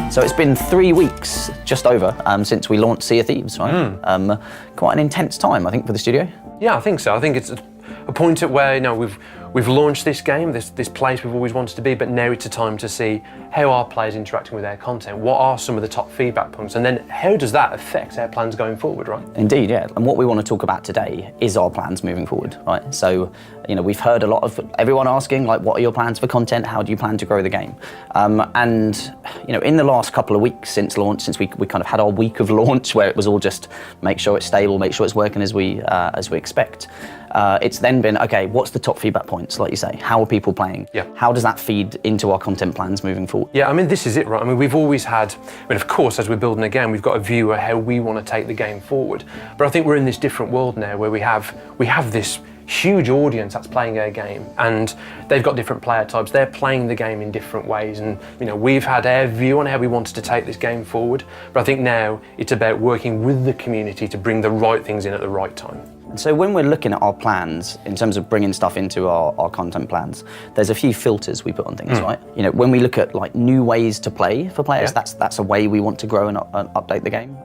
So it's been 3 weeks, just over, since we launched Sea of Thieves, right? Quite an intense time, I think, for the studio. Yeah, I think so. I think it's a point at where we've launched this game, this place we've always wanted to be, but now it's a time to see how are players interacting with their content, what are some of the top feedback points, and then how does that affect our plans going forward, right? Indeed, yeah. And what we want to talk about today is our plans moving forward, right? So, we've heard a lot of everyone asking, like, what are your plans for content? How do you plan to grow the game? And in the last couple of weeks since launch, since we kind of had our week of launch where it was all just make sure it's stable, make sure it's working as we expect. It's then been, okay, what's the top feedback points, like you say? How are people playing? Yeah. How does that feed into our content plans moving forward? Yeah, I mean, this is it, right? I mean, we've always had, of course, as we're building a game, we've got a view of how we want to take the game forward. But I think we're in this different world now where we have this huge audience that's playing our game, and they've got different player types. They're playing the game in different ways, and we've had our view on how we wanted to take this game forward. But I think now it's about working with the community to bring the right things in at the right time. So when we're looking at our plans, in terms of bringing stuff into our content plans, there's a few filters we put on things, right? When we look at like new ways to play for players, that's a way we want to grow and update the game.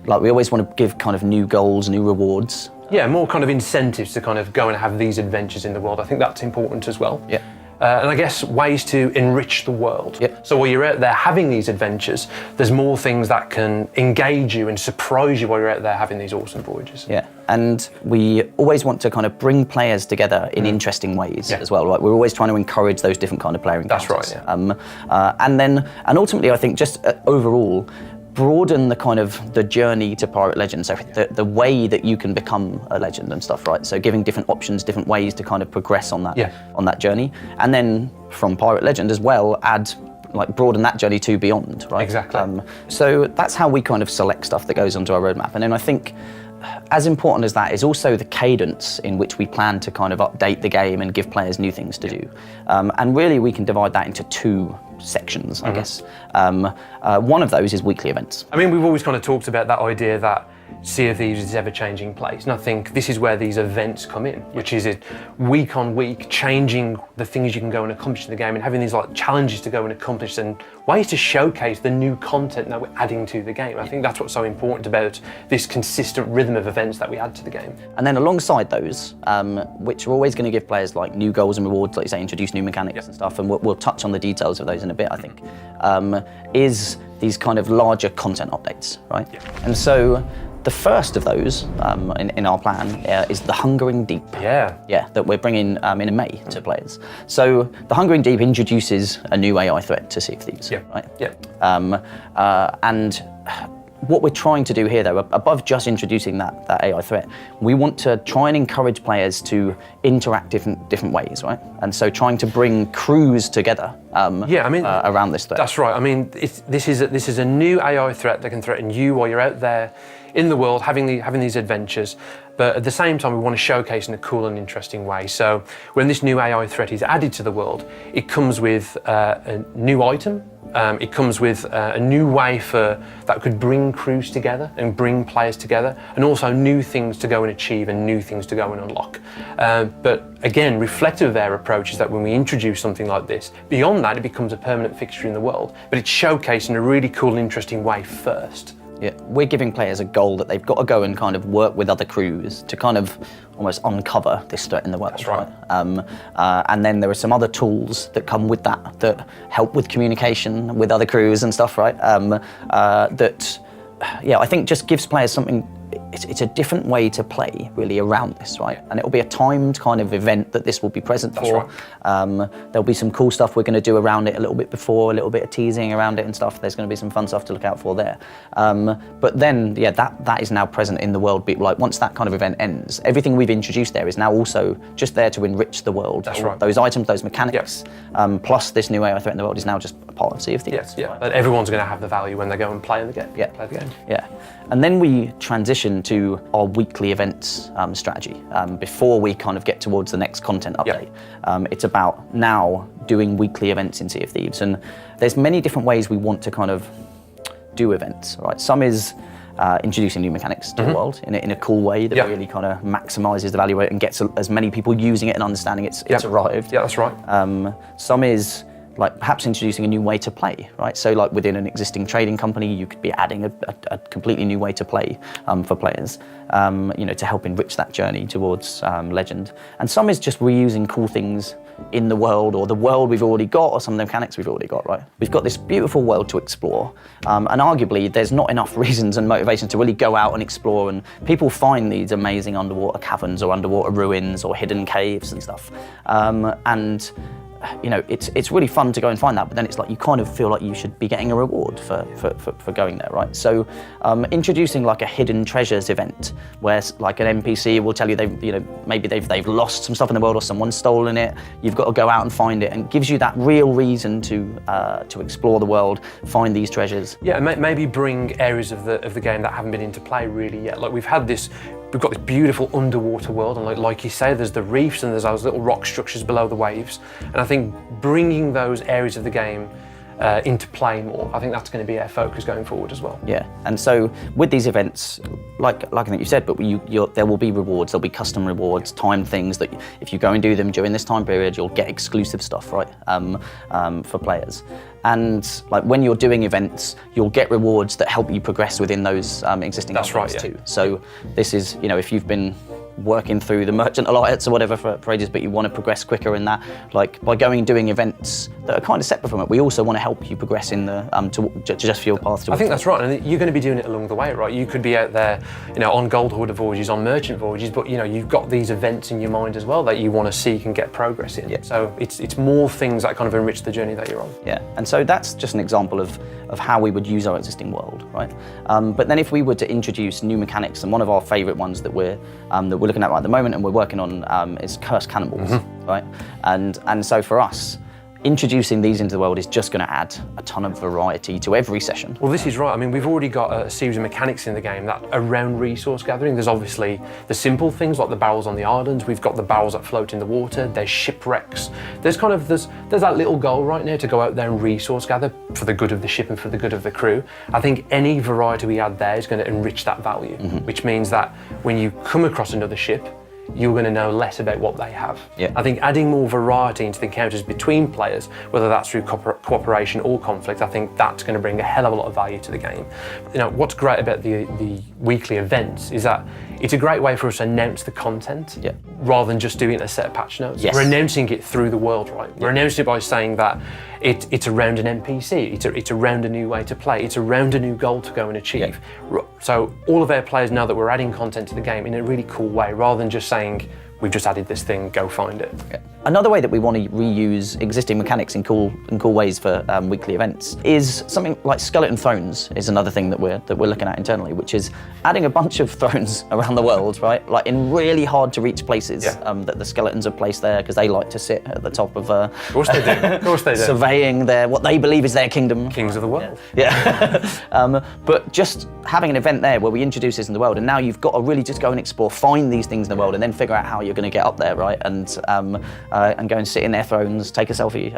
Like we always want to give kind of new goals, new rewards. Yeah, more kind of incentives to kind of go and have these adventures in the world. I think that's important as well. Yeah. And I guess ways to enrich the world. Yep. So while you're out there having these adventures, there's more things that can engage you and surprise you while you're out there having these awesome voyages. Yeah, and we always want to kind of bring players together in interesting ways as well. Right? We're always trying to encourage those different kind of player encounters. That's right. Yeah. And ultimately, I think just overall, broaden the kind of the journey to Pirate Legend, so the way that you can become a legend and stuff, right? So giving different options, different ways to kind of progress on that journey, and then from Pirate Legend as well, broaden that journey to beyond, right? Exactly. So that's how we kind of select stuff that goes onto our roadmap, and then I think as important as that is also the cadence in which we plan to kind of update the game and give players new things to do. And really we can divide that into two sections, I guess. One of those is weekly events. I mean, we've always kind of talked about that idea that Sea of Thieves is an ever-changing place, and I think this is where these events come in, which is it week on week, changing the things you can go and accomplish in the game, and having these like challenges to go and accomplish, and ways to showcase the new content that we're adding to the game. I think that's what's so important about this consistent rhythm of events that we add to the game. And then alongside those, which are always going to give players like new goals and rewards, like you say, introduce new mechanics and stuff, and we'll touch on the details of those in a bit, I think, is these kind of larger content updates, right? Yeah. And so the first of those in our plan is the Hungering Deep. Yeah. Yeah, that we're bringing in May to players. So the Hungering Deep introduces a new AI threat to Sea of Thieves, right? Yeah. And what we're trying to do here, though, above just introducing that AI threat, we want to try and encourage players to interact different ways, right? And so trying to bring crews together around this threat. That's right. I mean, this is a new AI threat that can threaten you while you're out there in the world having these adventures, but at the same time we want to showcase in a cool and interesting way. So when this new AI threat is added to the world, it comes with a new item. It comes with a new way that could bring crews together and bring players together, and also new things to go and achieve and new things to go and unlock. But again, reflective of their approach is that when we introduce something like this, beyond that it becomes a permanent fixture in the world, but it's showcased in a really cool and interesting way first. Yeah, we're giving players a goal that they've got to go and kind of work with other crews to kind of almost uncover this threat in the world. That's right. And then there are some other tools that come with that help with communication with other crews and stuff, right? I think just gives players something. It's a different way to play, really, around this, right? And it'll be a timed kind of event that this will be present for. Right. There'll be some cool stuff we're going to do around it a little bit before, a little bit of teasing around it and stuff. There's going to be some fun stuff to look out for there. But then, that is now present in the world. Like once that kind of event ends, everything we've introduced there is now also just there to enrich the world. That's right. Those items, those mechanics, plus this new AI threat in the world is now just a part of Sea of Thieves. Yes, yeah. But everyone's going to have the value when they go and play the game. Yeah. Play the game. Yeah. And then we transition to our weekly events strategy before we kind of get towards the next content update. It's about now doing weekly events in Sea of Thieves, and there's many different ways we want to kind of do events, right? Some is introducing new mechanics to the world in a cool way that really kind of maximizes the value of it and gets as many people using it and understanding it's arrived. Yeah, that's right. Some is like perhaps introducing a new way to play, right? So like within an existing trading company, you could be adding a completely new way to play for players, to help enrich that journey towards Legend. And some is just reusing cool things in the world, or the world we've already got, or some of the mechanics we've already got, right? We've got this beautiful world to explore, and arguably there's not enough reasons and motivations to really go out and explore, and people find these amazing underwater caverns or underwater ruins or hidden caves and stuff. And it's really fun to go and find that, but then it's like you kind of feel like you should be getting a reward for going there, right? So introducing like a hidden treasures event where like an NPC will tell you maybe they've lost some stuff in the world or someone's stolen it. You've got to go out and find it, and gives you that real reason to explore the world, find these treasures. Yeah, maybe bring areas of the game that haven't been into play really yet. Like we've got this beautiful underwater world, and like you say, there's the reefs and there's those little rock structures below the waves. And I think bringing those areas of the game into play more, I think that's going to be our focus going forward as well. Yeah, and so with these events, like I think you said, but there will be rewards, there'll be custom rewards, timed things that if you go and do them during this time period, you'll get exclusive stuff, right, for players. And like when you're doing events, you'll get rewards that help you progress within those existing events too. So this is, if you've been working through the Merchant Alliance or whatever for ages, but you want to progress quicker in that, like by going and doing events that are kind of separate from it, we also want to help you progress in the to just for your path. I think that's right, and you're going to be doing it along the way, right? You could be out there, on gold hoarder voyages, on merchant voyages, but you've got these events in your mind as well that you want to seek and get progress in. Yeah. So it's more things that kind of enrich the journey that you're on. Yeah, and so that's just an example of how we would use our existing world, right? But then if we were to introduce new mechanics, and one of our favourite ones that we're looking at right at the moment and we're working on is Cursed Cannonballs, right? And so for us, introducing these into the world is just going to add a ton of variety to every session. Well, this is right. I mean, we've already got a series of mechanics in the game that around resource gathering. There's obviously the simple things like the barrels on the islands. We've got the barrels that float in the water. There's shipwrecks. There's that little goal right now to go out there and resource gather for the good of the ship and for the good of the crew. I think any variety we add there is going to enrich that value, which means that when you come across another ship, you're going to know less about what they have. Yeah. I think adding more variety into the encounters between players, whether that's through cooperation or conflict, I think that's going to bring a hell of a lot of value to the game. What's great about the weekly events is that it's a great way for us to announce the content rather than just doing a set of patch notes. Yes. We're announcing it through the world, right? We're announcing it by saying that it's around an NPC, it's around a new way to play, it's around a new goal to go and achieve. Yeah. So all of our players know that we're adding content to the game in a really cool way, rather than just saying, we've just added this thing, go find it. Yeah. Another way that we want to reuse existing mechanics in cool ways for weekly events is something like skeleton thrones is another thing that we're looking at internally, which is adding a bunch of thrones around the world, right? Like in really hard to reach places that the skeletons are placed there because they like to sit at the top of course they do. Of course they do. Surveying what they believe is their kingdom. Kings of the world. Yeah. But just having an event there where we introduce this in the world, and now you've got to really just go and explore, find these things in the world, and then figure out how you're going to get up there, right? And go and sit in their thrones, take a selfie.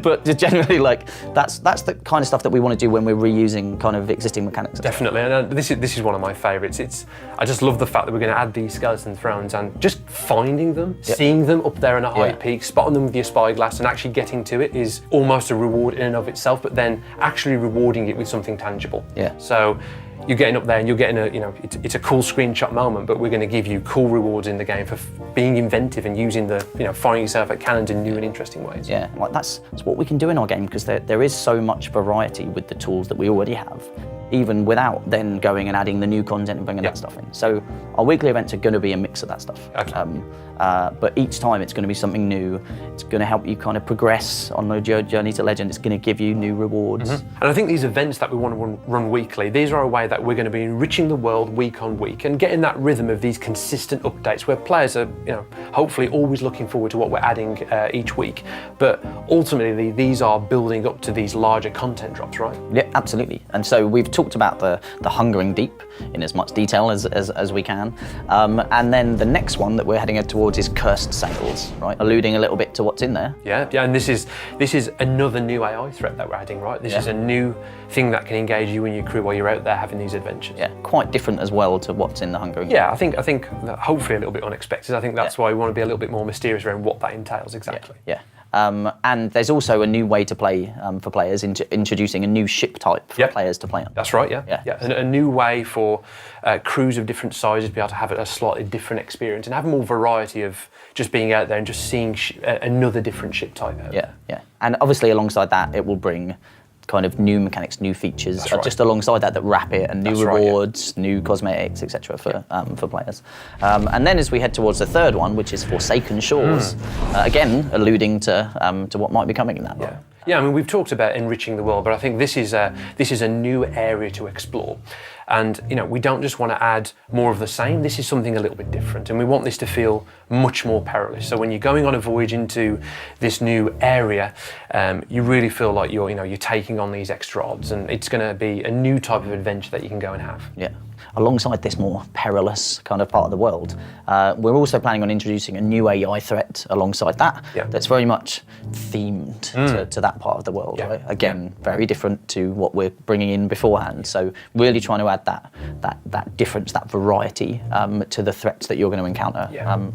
But generally, like that's the kind of stuff that we want to do when we're reusing kind of existing mechanics. Definitely, and this is one of my favourites. I just love the fact that we're going to add these skeleton thrones and just finding them, seeing them up there on a high peak, spotting them with your spyglass, and actually getting to it is almost a reward in and of itself. But then actually rewarding it with something tangible. Yeah. So you're getting up there and you're getting it's a cool screenshot moment, but we're going to give you cool rewards in the game for being inventive and using finding yourself at cannons in new and interesting ways. Yeah, like that's what we can do in our game, because there is so much variety with the tools that we already have, even without then going and adding the new content and bringing that stuff in. So our weekly events are going to be a mix of that stuff. Okay. But each time it's going to be something new. It's going to help you kind of progress on the journey to Legend. It's going to give you new rewards. And I think these events that we want to run weekly, these are a way that we're going to be enriching the world week on week and getting that rhythm of these consistent updates where players are, hopefully always looking forward to what we're adding each week. But ultimately, these are building up to these larger content drops, right? Yeah, absolutely. And so we've talked talked about the hungering deep in as much detail as we can. And then the next one that we're heading towards is cursed sails, right? Alluding a little bit to what's in there. Yeah, and this is another new AI threat that we're adding, right? This is a new thing that can engage you and your crew while you're out there having these adventures. Yeah, quite different as well to what's in the hungering deep. Yeah, I think that hopefully a little bit unexpected. I think that's why we want to be a little bit more mysterious around what that entails exactly. Yeah. And there's also a new way to play for players, introducing a new ship type for players to play on. That's right, yeah. And a new way for crews of different sizes to be able to have a slightly different experience and have more variety of just being out there and just seeing another different ship type out there. Yeah. And obviously alongside that, it will bring kind of new mechanics, new features, just alongside that wrap it, and new rewards, new cosmetics, etc. for players. And then as we head towards the third one, which is Forsaken Shores, again alluding to what might be coming in that. Yeah, I mean, we've talked about enriching the world, but I think this is a new area to explore. And we don't just want to add more of the same. This is something a little bit different, and we want this to feel much more perilous. So when you're going on a voyage into this new area, you really feel like you're taking on these extra odds, and it's going to be a new type of adventure that you can go and have. Yeah. Alongside this more perilous kind of part of the world, we're also planning on introducing a new AI threat alongside that. That's very much themed to that part of the world. Right? Again, very different to what we're bringing in beforehand. So really trying to add that difference, that variety to the threats that you're going to encounter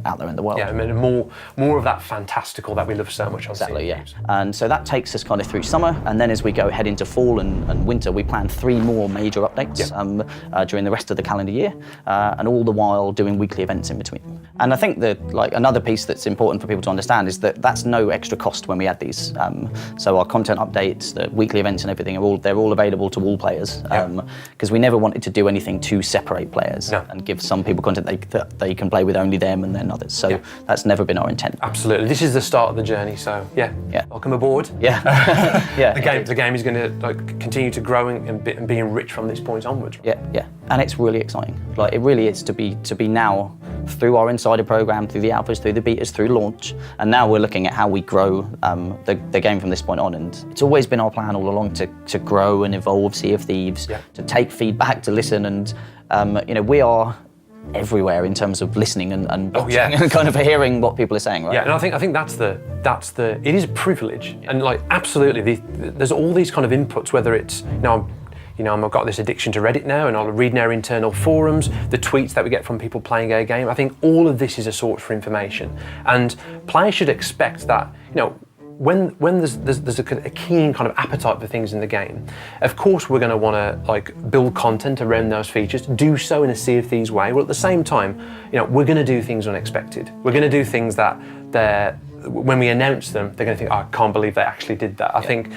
out there in the world. Yeah, I mean, more of that fantastical that we love so much on Exactly, yeah. And so that takes us kind of through summer, and then as we go head into fall and winter, we plan 3 more major updates during the rest of the calendar year, and all the while doing weekly events in between. And I think that another piece that's important for people to understand is that that's no extra cost when we add these. So our content updates, the weekly events and everything they're all available to all players, because we never wanted to do anything to separate players and give some people content that they can play with only them and then others. So that's never been our intent. Absolutely. This is the start of the journey, so welcome aboard. The game is going to continue to grow and be enriched from this point onwards. And it's really exciting. It really is to be now through our insider program, through the alphas, through the betas, through launch, and now we're looking at how we grow the game from this point on. And it's always been our plan all along to grow and evolve Sea of Thieves, to take feedback, to listen, and we are everywhere in terms of listening and watching and kind of hearing what people are saying, right? Yeah, and I think that's the it is a privilege, and absolutely there's all these kind of inputs, whether it's I've got this addiction to Reddit now, and I'll read in our internal forums, the tweets that we get from people playing our game. I think all of this is a source for information, and players should expect that when there's a keen kind of appetite for things in the game, of course we're going to want to build content around those features, do so in a Sea of Thieves way. Well, at the same time, we're going to do things unexpected. We're going to do things that when we announce them, they're going to think, I can't believe they actually did that. I think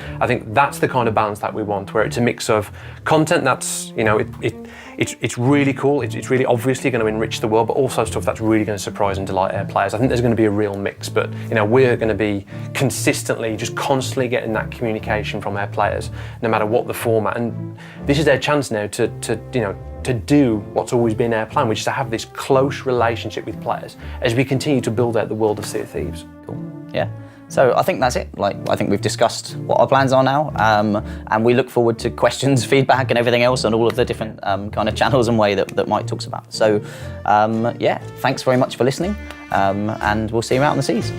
that's the kind of balance that we want, where it's a mix of content that's, it's really cool, it's really obviously going to enrich the world, but also stuff that's really going to surprise and delight our players. I think there's going to be a real mix, but we're going to be constantly getting that communication from our players, no matter what the format. And this is our chance now to do what's always been our plan, which is to have this close relationship with players as we continue to build out the world of Sea of Thieves. Cool. Yeah. So I think that's it. I think we've discussed what our plans are now, and we look forward to questions, feedback, and everything else on all of the different kind of channels and way that Mike talks about. So, thanks very much for listening, and we'll see you out on the seas.